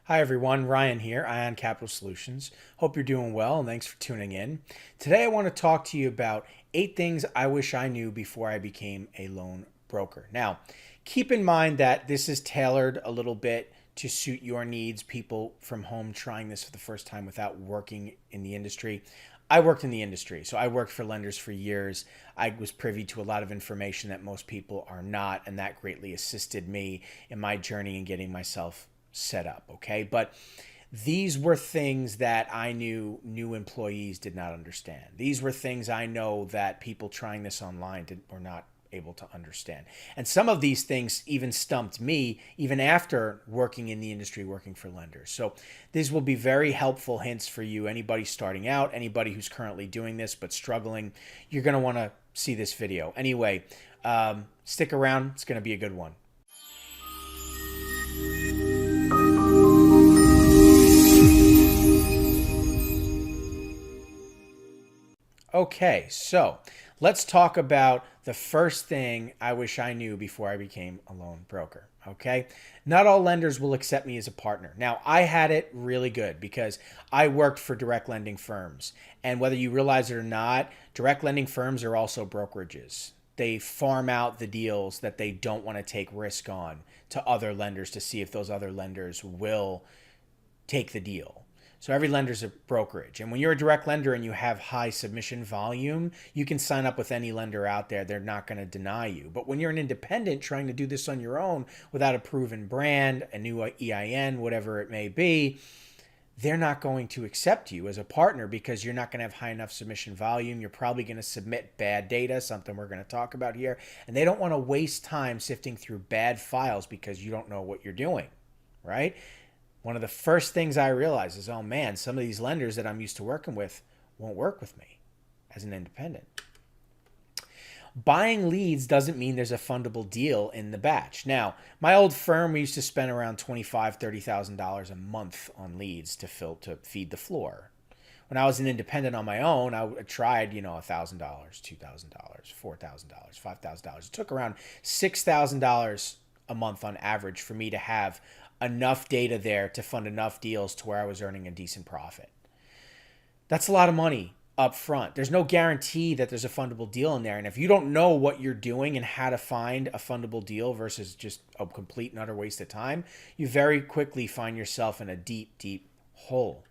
Hi everyone, Ryan here, Ion Capital Solutions. Hope you're doing well and thanks for tuning in. Today I want to talk to you about 8 things I wish I knew before I became a loan broker. Now, keep in mind that this is tailored a little bit to suit your needs, people from home trying this for the first time without working in the industry. I worked in the industry, so I worked for lenders for years. I was privy to a lot of information that most people are not, and that greatly assisted me in my journey in getting myself set up. Okay. But these were things that I knew new employees did not understand. These were things I know that people trying this online were not able to understand. And some of these things even stumped me even after working in the industry, working for lenders. So these will be very helpful hints for you, anybody starting out, anybody who's currently doing this but struggling. You're going to want to see this video. Anyway, stick around. It's going to be a good one. Okay, so let's talk about the first thing I wish I knew before I became a loan broker. Okay, not all lenders will accept me as a partner. Now, I had it really good because I worked for direct lending firms. And whether you realize it or not, direct lending firms are also brokerages. They farm out the deals that they don't want to take risk on to other lenders to see if those other lenders will take the deal. So every lender is a brokerage. And when you're a direct lender and you have high submission volume, you can sign up with any lender out there. They're not going to deny you. But when you're an independent trying to do this on your own without a proven brand, a new EIN, whatever it may be, they're not going to accept you as a partner because you're not going to have high enough submission volume. You're probably going to submit bad data, something we're going to talk about here. And they don't want to waste time sifting through bad files because you don't know what you're doing, right? One of the first things I realized is, oh man, some of these lenders that I'm used to working with won't work with me as an independent. Buying leads doesn't mean there's a fundable deal in the batch. Now, my old firm, we used to spend around $25,000, $30,000 a month on leads to feed the floor. When I was an independent on my own, I tried, $1,000, $2,000, $4,000, $5,000. It took around $6,000 a month on average for me to have enough data there to fund enough deals to where I was earning a decent profit. That's a lot of money up front. There's no guarantee that there's a fundable deal in there. And if you don't know what you're doing and how to find a fundable deal versus just a complete and utter waste of time, you very quickly find yourself in a deep, deep hole,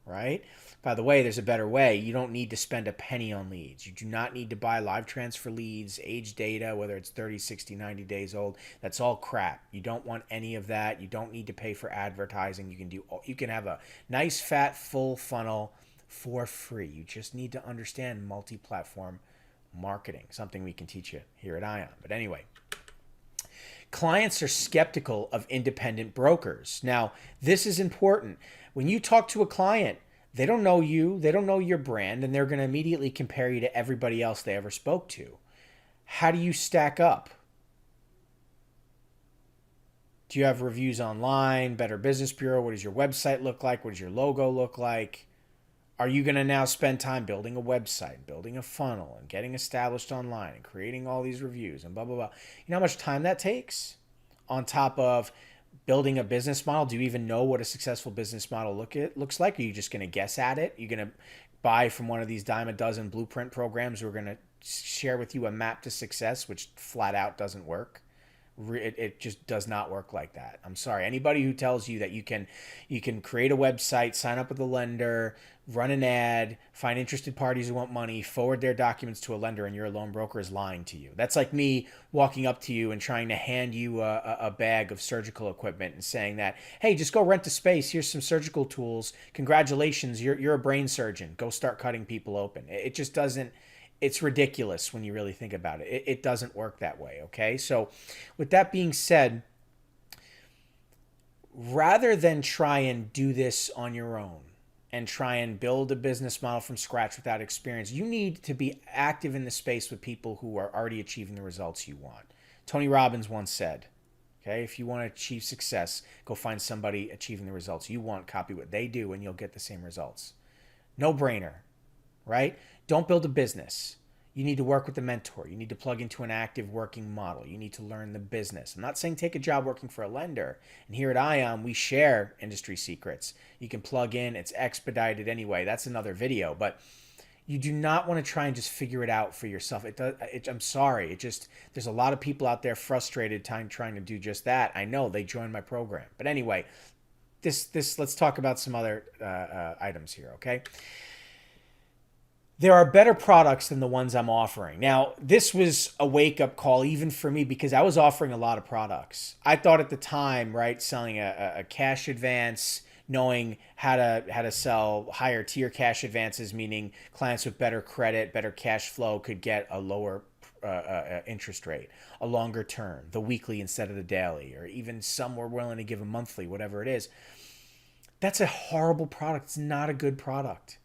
right? By the way, there's a better way. You don't need to spend a penny on leads. You do not need to buy live transfer leads, age data, whether it's 30, 60, 90 days old. That's all crap. You don't want any of that. You don't need to pay for advertising. You can have a nice, fat, full funnel for free. You just need to understand multi-platform marketing, something we can teach you here at Ion. But anyway, clients are skeptical of independent brokers. Now, this is important. When you talk to a client, they don't know you, they don't know your brand, and they're going to immediately compare you to everybody else they ever spoke to. How do you stack up? Do you have reviews online, Better Business Bureau? What does your website look like? What does your logo look like? Are you going to now spend time building a website, building a funnel, and getting established online, and creating all these reviews, and blah, blah, blah? You know how much time that takes? On top of building a business model. Do you even know what a successful business model looks like? Are you just going to guess at it? You're going to buy from one of these dime a dozen blueprint programs who are going to share with you a map to success, which flat out doesn't work. It just does not work like that. I'm sorry. Anybody who tells you that you can create a website, sign up with a lender, run an ad, find interested parties who want money, forward their documents to a lender, and you're a loan broker is lying to you. That's like me walking up to you and trying to hand you a bag of surgical equipment and saying that, hey, just go rent a space. Here's some surgical tools. Congratulations, you're a brain surgeon. Go start cutting people open. It just doesn't. It's ridiculous when you really think about it. It doesn't work that way, okay? So with that being said, rather than try and do this on your own and try and build a business model from scratch without experience, you need to be active in the space with people who are already achieving the results you want. Tony Robbins once said, okay, if you want to achieve success, go find somebody achieving the results you want, copy what they do, and you'll get the same results. No brainer, right? Don't build a business. You need to work with a mentor. You need to plug into an active working model. You need to learn the business. I'm not saying take a job working for a lender. And here at Ion, we share industry secrets. You can plug in. It's expedited anyway. That's another video. But you do not want to try and just figure it out for yourself. I'm sorry. There's a lot of people out there frustrated trying to do just that. I know they joined my program. But anyway, let's talk about some other items here, okay? There are better products than the ones I'm offering. Now, this was a wake-up call even for me because I was offering a lot of products. I thought at the time, right, selling a cash advance, knowing how to sell higher tier cash advances, meaning clients with better credit, better cash flow could get a lower interest rate, a longer term, the weekly instead of the daily, or even some were willing to give a monthly, whatever it is. That's a horrible product. It's not a good product.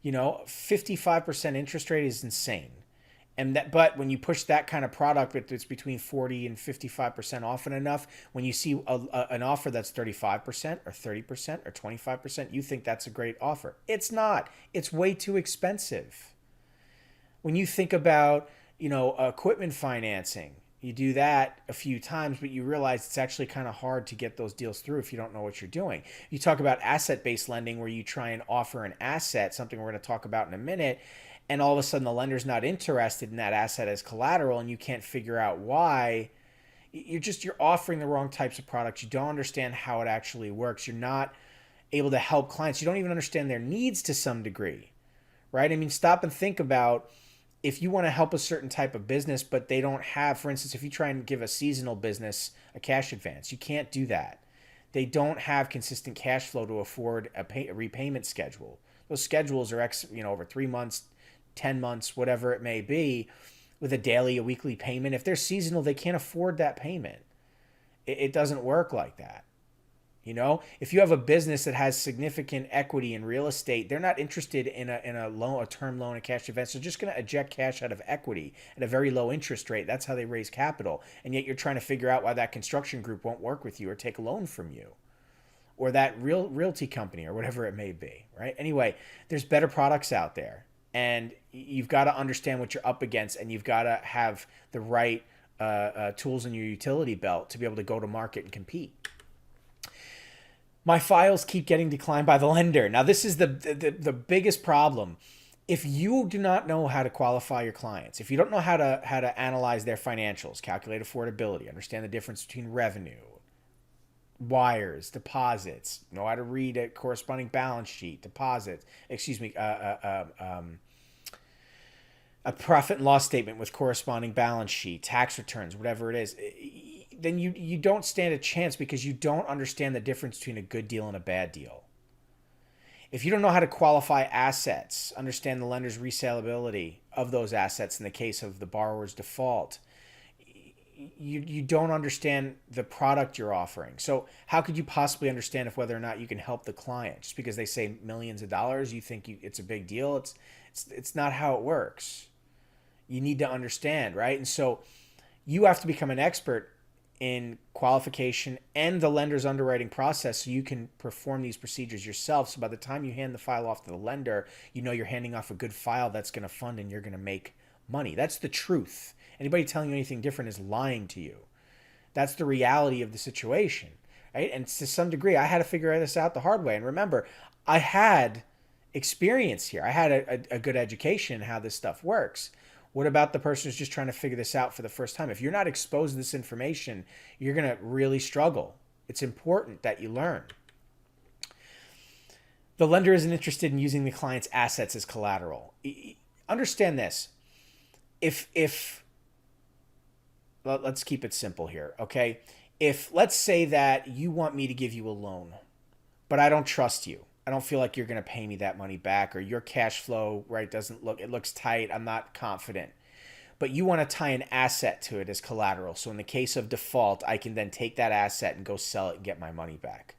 55% interest rate is insane. But when you push that kind of product, it's between 40 and 55% often enough. When you see an offer that's 35% or 30% or 25%, you think that's a great offer. It's not. It's way too expensive. When you think about, equipment financing, you do that a few times, but you realize it's actually kind of hard to get those deals through if you don't know what you're doing. You talk about asset-based lending where you try and offer an asset, something we're going to talk about in a minute, and all of a sudden the lender's not interested in that asset as collateral and you can't figure out why. You're offering the wrong types of products. You don't understand how it actually works. You're not able to help clients. You don't even understand their needs to some degree, right? I mean, stop and think about if you want to help a certain type of business, but they don't have, for instance, if you try and give a seasonal business a cash advance, you can't do that. They don't have consistent cash flow to afford a repayment schedule. Those schedules are over 3 months, 10 months, whatever it may be, with a weekly payment. If they're seasonal, they can't afford that payment. It doesn't work like that. If you have a business that has significant equity in real estate, they're not interested in a loan, a term loan, a cash advance. They're just going to eject cash out of equity at a very low interest rate. That's how they raise capital. And yet you're trying to figure out why that construction group won't work with you or take a loan from you, or that realty company or whatever it may be, right? Anyway, there's better products out there, and you've got to understand what you're up against, and you've got to have the right tools in your utility belt to be able to go to market and compete. My files keep getting declined by the lender. Now, this is the biggest problem. If you do not know how to qualify your clients, if you don't know how to analyze their financials, calculate affordability, understand the difference between revenue, wires, deposits, know how to read a corresponding balance sheet, a profit and loss statement with corresponding balance sheet, tax returns, whatever it is, then you don't stand a chance because you don't understand the difference between a good deal and a bad deal. If you don't know how to qualify assets, understand the lender's resaleability of those assets in the case of the borrower's default, you don't understand the product you're offering. So how could you possibly understand whether or not you can help the client? Just because they say millions of dollars, you think it's a big deal? It's not how it works. You need to understand, right? And so you have to become an expert in qualification and the lender's underwriting process so you can perform these procedures yourself. So by the time you hand the file off to the lender, you're handing off a good file that's going to fund and you're going to make money. That's the truth. Anybody telling you anything different is lying to you. That's the reality of the situation, right? And to some degree, I had to figure this out the hard way. And remember, I had experience here. I had a good education in how this stuff works. What about the person who's just trying to figure this out for the first time? If you're not exposed to this information, you're going to really struggle. It's important that you learn. The lender isn't interested in using the client's assets as collateral. Understand this. Let's keep it simple here, okay? If let's say that you want me to give you a loan, but I don't trust you. I don't feel like you're going to pay me that money back, or your cash flow, right, it looks tight. I'm not confident. But you want to tie an asset to it as collateral. So in the case of default, I can then take that asset and go sell it and get my money back.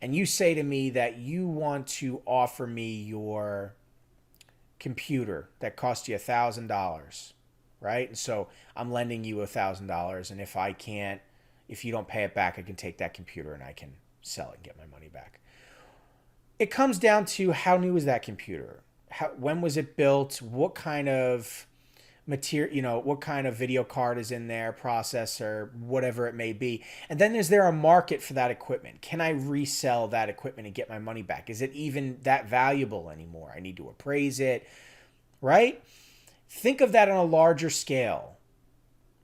And you say to me that you want to offer me your computer that cost you $1,000, right? And so I'm lending you $1,000. And if you don't pay it back, I can take that computer and I can sell it and get my money back. It comes down to how new is that computer? When was it built? What kind of material, what kind of video card is in there, processor, whatever it may be. And then is there a market for that equipment? Can I resell that equipment and get my money back? Is it even that valuable anymore? I need to appraise it, right? Think of that on a larger scale,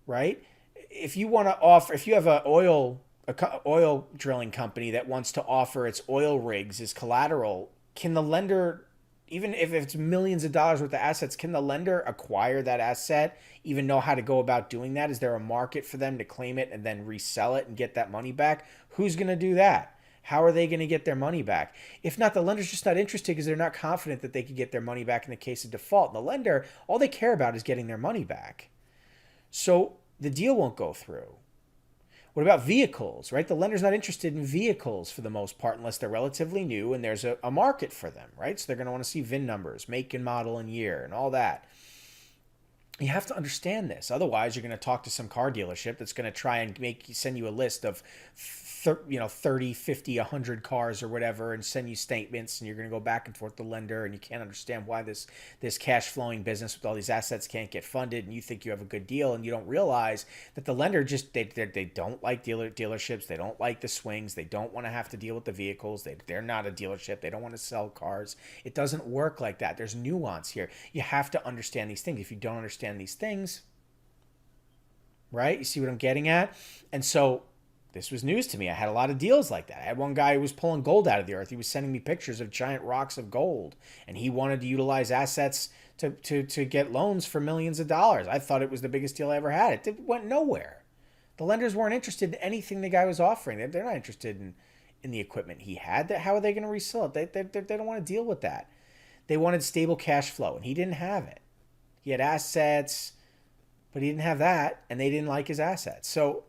right? If you want to offer, if you have a oil drilling company that wants to offer its oil rigs as collateral, can the lender, even if it's millions of dollars worth of assets, can the lender acquire that asset, even know how to go about doing that? Is there a market for them to claim it and then resell it and get that money back? Who's going to do that? How are they going to get their money back? If not, the lender's just not interested because they're not confident that they could get their money back in the case of default. And the lender, all they care about is getting their money back. So the deal won't go through. What about vehicles, right? The lender's not interested in vehicles for the most part unless they're relatively new and there's a market for them, right? So they're going to want to see VIN numbers, make and model and year and all that. You have to understand this. Otherwise, you're going to talk to some car dealership that's going to try and send you a list of 30, 50, 100 cars or whatever and send you statements, and you're going to go back and forth with the lender, and you can't understand why this cash flowing business with all these assets can't get funded, and you think you have a good deal, and you don't realize that the lender just they don't like dealerships, they don't like the swings, they don't want to have to deal with the vehicles, they're not a dealership, they don't want to sell cars. It doesn't work like that. There's nuance here. You have to understand these things. If you don't understand these things, right? You see what I'm getting at? And so this was news to me. I had a lot of deals like that. I had one guy who was pulling gold out of the earth. He was sending me pictures of giant rocks of gold, and he wanted to utilize assets to get loans for millions of dollars. I thought it was the biggest deal I ever had. It went nowhere. The lenders weren't interested in anything the guy was offering. They're not interested in the equipment he had. How are they going to resell it? They don't want to deal with that. They wanted stable cash flow, and he didn't have it. He had assets, but he didn't have that, and they didn't like his assets. So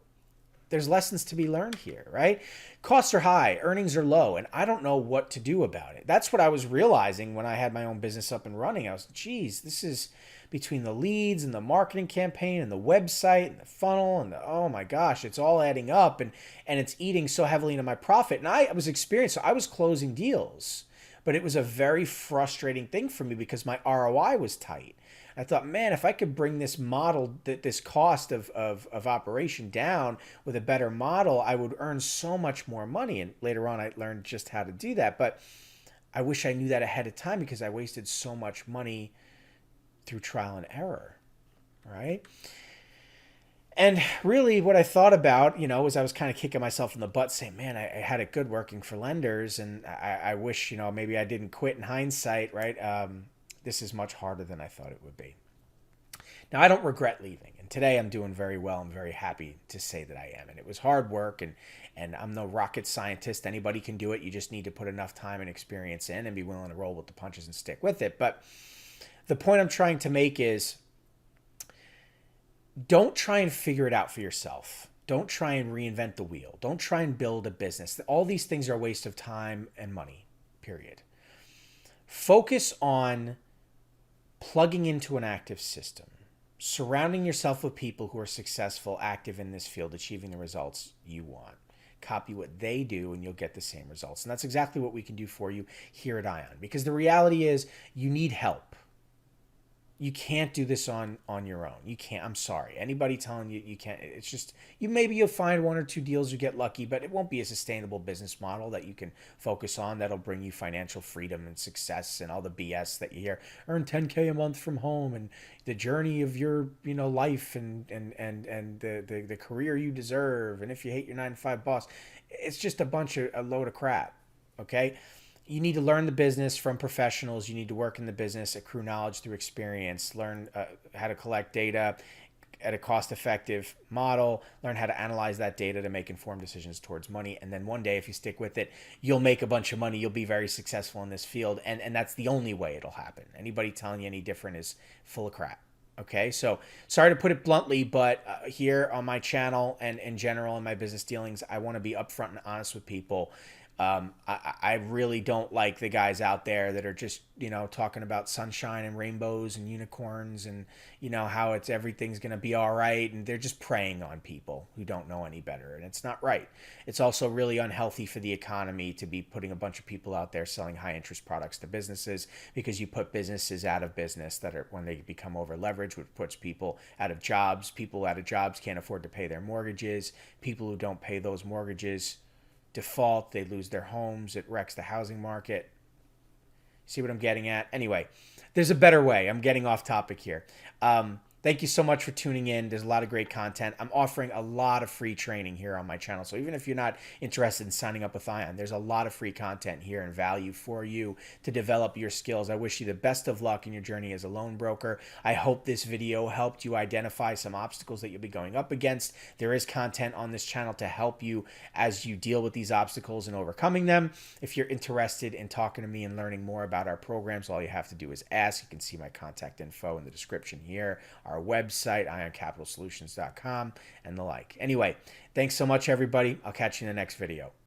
there's lessons to be learned here, right? Costs are high, earnings are low, and I don't know what to do about it. That's what I was realizing when I had my own business up and running. I was, geez, this is between the leads and the marketing campaign and the website and the funnel and oh my gosh, it's all adding up, and it's eating so heavily into my profit. And I was experienced, so I was closing deals, but it was a very frustrating thing for me because my ROI was tight. I thought, man, if I could bring this model, this cost of operation down with a better model, I would earn so much more money. And later on, I learned just how to do that. But I wish I knew that ahead of time because I wasted so much money through trial and error, right? And really what I thought about, was I was kind of kicking myself in the butt saying, man, I had it good working for lenders. And I wish, maybe I didn't quit in hindsight, right? This is much harder than I thought it would be. Now, I don't regret leaving. And today I'm doing very well. I'm very happy to say that I am. And it was hard work, and I'm no rocket scientist. Anybody can do it. You just need to put enough time and experience in and be willing to roll with the punches and stick with it. But the point I'm trying to make is don't try and figure it out for yourself. Don't try and reinvent the wheel. Don't try and build a business. All these things are a waste of time and money, period. Focus on plugging into an active system, surrounding yourself with people who are successful, active in this field, achieving the results you want. Copy what they do and you'll get the same results. And that's exactly what we can do for you here at Ion, because the reality is you need help. You can't do this on your own. You can't. I'm sorry. Anybody telling you you can't, it's just, maybe you'll find one or two deals, you get lucky, but it won't be a sustainable business model that you can focus on that'll bring you financial freedom and success and all the BS that you hear. Earn 10K a month from home and the journey of your life and the career you deserve. And if you hate your 9-to-5 boss, it's just a load of crap. Okay. You need to learn the business from professionals. You need to work in the business, accrue knowledge through experience, learn how to collect data at a cost-effective model, learn how to analyze that data to make informed decisions towards money. And then one day, if you stick with it, you'll make a bunch of money. You'll be very successful in this field. And that's the only way it'll happen. Anybody telling you any different is full of crap. Okay, so sorry to put it bluntly, but here on my channel and in general in my business dealings, I want to be upfront and honest with people. I really don't like the guys out there that are just, talking about sunshine and rainbows and unicorns and, how everything's going to be all right. And they're just preying on people who don't know any better. And it's not right. It's also really unhealthy for the economy to be putting a bunch of people out there selling high interest products to businesses, because you put businesses out of business that are, when they become over leveraged, which puts people out of jobs. People out of jobs can't afford to pay their mortgages. People who don't pay those mortgages default, they lose their homes, it wrecks the housing market. See what I'm getting at? Anyway, there's a better way. I'm getting off topic here. Thank you so much for tuning in. There's a lot of great content. I'm offering a lot of free training here on my channel. So even if you're not interested in signing up with Ion, there's a lot of free content here and value for you to develop your skills. I wish you the best of luck in your journey as a loan broker. I hope this video helped you identify some obstacles that you'll be going up against. There is content on this channel to help you as you deal with these obstacles and overcoming them. If you're interested in talking to me and learning more about our programs, all you have to do is ask. You can see my contact info in the description here, our website, ioncapitalsolutions.com, and the like. Anyway, thanks so much, everybody. I'll catch you in the next video.